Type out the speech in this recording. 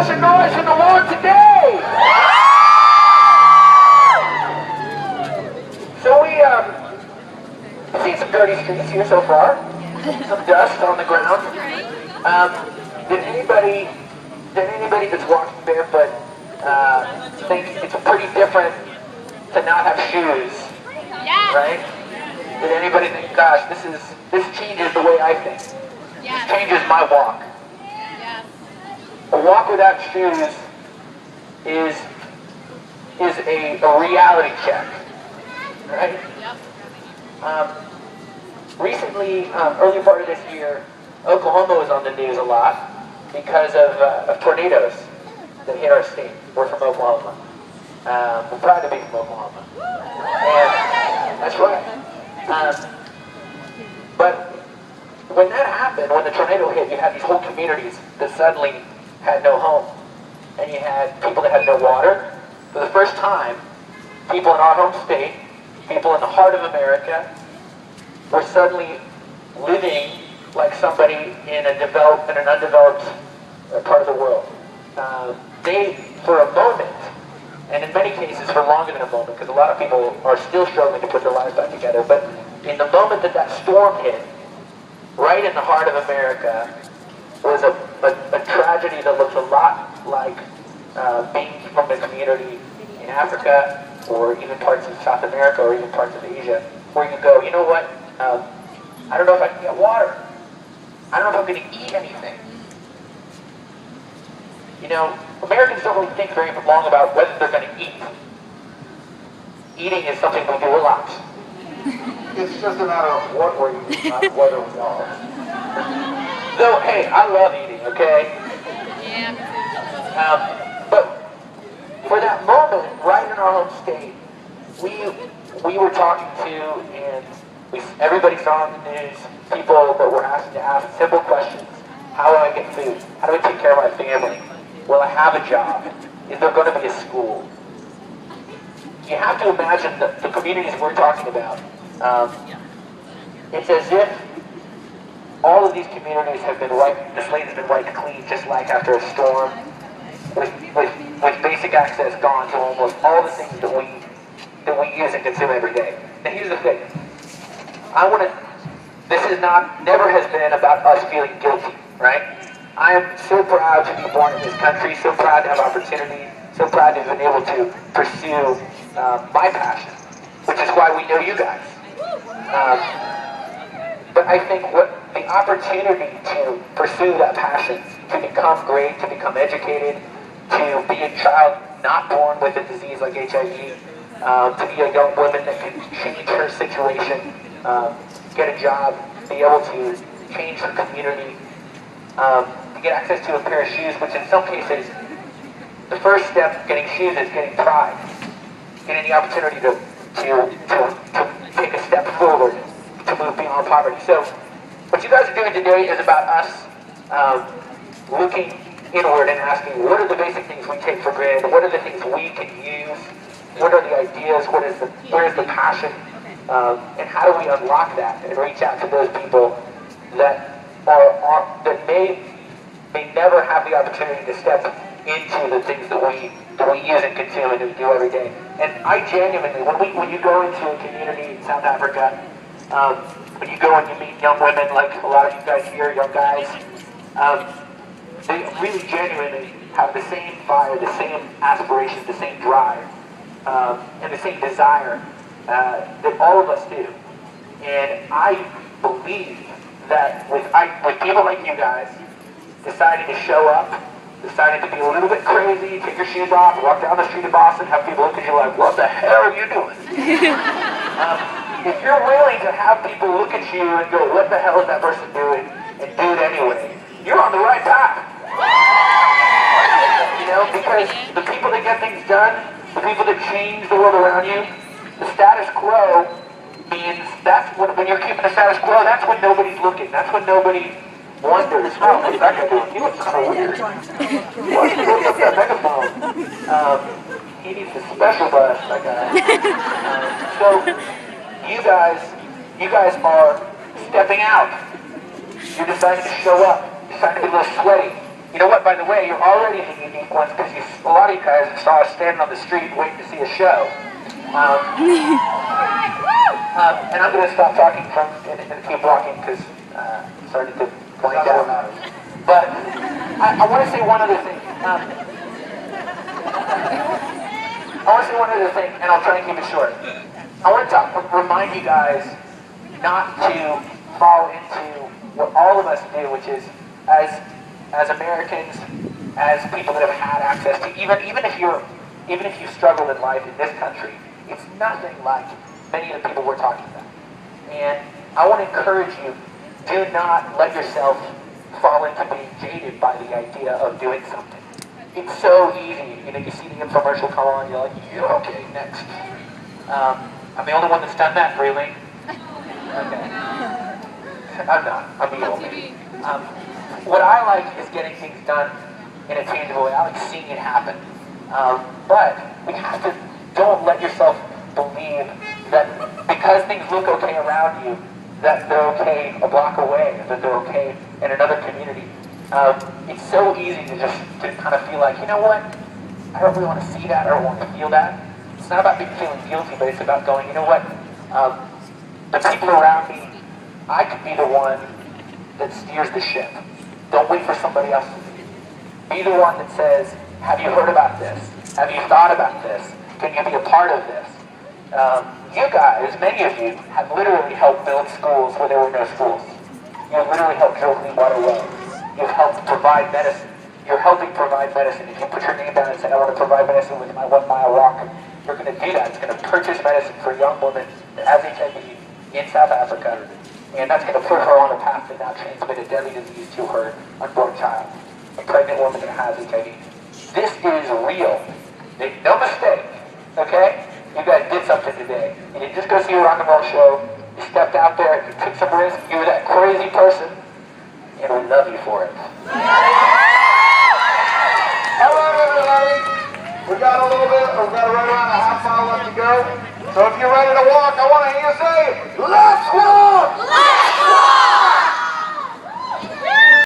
some noise for the Lord today. So we've seen some dirty streets here so far. Some dust on the ground. Did anybody that's walking barefoot think it's pretty different to not have shoes? Yeah. Right? Did anybody think, gosh, this changes the way I think? Yeah. This changes my walk. Yeah. A walk without shoes is a reality check, right? Yep. Recently, early part of this year, Oklahoma was on the news a lot because of tornadoes that hit our state. We're from Oklahoma. We're proud to be from Oklahoma. And that's right. But when that happened, when the tornado hit, you had these whole communities that suddenly had no home. And you had people that had no water. For the first time, people in our home state, people in the heart of America, were suddenly living like somebody in an undeveloped part of the world. They, for a moment, and in many cases for longer than a moment, because a lot of people are still struggling to put their lives back together, but in the moment that storm hit, right in the heart of America, was a tragedy that looks a lot like being from a community in Africa, or even parts of South America, or even parts of Asia, where you go, you know what, I don't know if I can get water. I don't know if I'm going to eat anything. You know, Americans don't really think very long about whether they're going to eat. Eating is something we do a lot. It's just a matter of what we're eating, not whether we are. Though, hey, I love eating, okay? Yeah. But for that moment, right in our home state, we were talking to, and everybody saw on the news, people that were asking to ask simple questions. How do I get food? How do I take care of my family? Will I have a job? Is there going to be a school? You have to imagine the communities we're talking about. It's as if all of these communities have been wiped, the slate has been wiped clean, just like after a storm, with basic access gone to almost all the things that we use and consume every day. Now here's the thing. Never has been about us feeling guilty, right? I am so proud to be born in this country, so proud to have opportunity, so proud to have been able to pursue my passion, which is why we know you guys. But I think the opportunity to pursue that passion, to become great, to become educated, to be a child not born with a disease like HIV, to be a young woman that can change her situation, get a job, be able to change her community, to get access to a pair of shoes, which in some cases, the first step getting shoes is getting pride, getting the opportunity to take a step forward, to move beyond poverty. So what you guys are doing today is about us looking inward and asking, what are the basic things we take for granted? What are the things we can use? What are the ideas? Where is the passion? And how do we unlock that and reach out to those people that that may never have the opportunity to step into the things that we use and consume and do every day. And I genuinely, when you go into a community in South Africa, when you go and you meet young women like a lot of you guys here, young guys, they really genuinely have the same fire, the same aspirations, the same drive, and the same desire that all of us do. And I believe that with people like you guys deciding to show up, deciding to be a little bit crazy, take your shoes off, walk down the street of Boston, have people look at you like, what the hell are you doing? If you're willing to have people look at you and go, what the hell is that person doing, and do it anyway, you're on the right path. You know, because the people that get things done, the people that change the world around you, the status quo means that's when you're keeping the status quo, that's when nobody's looking. That's when nobody wonders, oh, what's that guy doing? He looks kind of weird. What's up that megaphone? He needs a special bus, that guy. So you guys are stepping out. You're deciding to show up. You're deciding to be a little sweaty. You know what, by the way, you're already the unique ones because a lot of you guys saw us standing on the street waiting to see a show. And I'm going to stop talking and keep walking because I'm starting to blank out. But I want to say one other thing. And I'll try and keep it short. I want to remind you guys not to fall into what all of us do, which is as Americans, as people that have had access to, even if you struggle in life in this country, it's nothing like many of the people we're talking about. And I want to encourage you, do not let yourself fall into being jaded by the idea of doing something. It's so easy, you see the infomercial come on, you're like, yeah, okay, next. I'm the only one that's done that, really. Okay. I'm not. I'm the only. What I like is getting things done in a tangible way. I like seeing it happen. But we have to, don't let yourself believe that because things look okay around you, that they're okay a block away, that they're okay in another community. It's so easy to just kind of feel like, you know what, I don't really want to see that, I don't want to feel that. It's not about feeling guilty, but it's about going, you know what, the people around me, I could be the one that steers the ship. Don't wait for somebody else to be the one that says, have you heard about this? Have you thought about this? Can you be a part of this? You guys, many of you, have literally helped build schools where there were no schools. You've literally helped drill clean water wells. You've helped provide medicine. You're helping provide medicine. If you put your name down and say, I want to provide medicine with my 1 mile walk, you're going to do that. It's going to purchase medicine for a young woman that has HIV in South Africa, and that's going to put her on a path to now transmit a deadly disease to her unborn child, a pregnant woman that has HIV. This is real. Make no mistake, okay? You guys did something today. You didn't just go see a rock and roll show. You stepped out there, you took some risk, you were that crazy person, and we love you for it. All right, everybody. We got right around a half mile left to go. So if you're ready to walk, I want to hear you say, let's walk!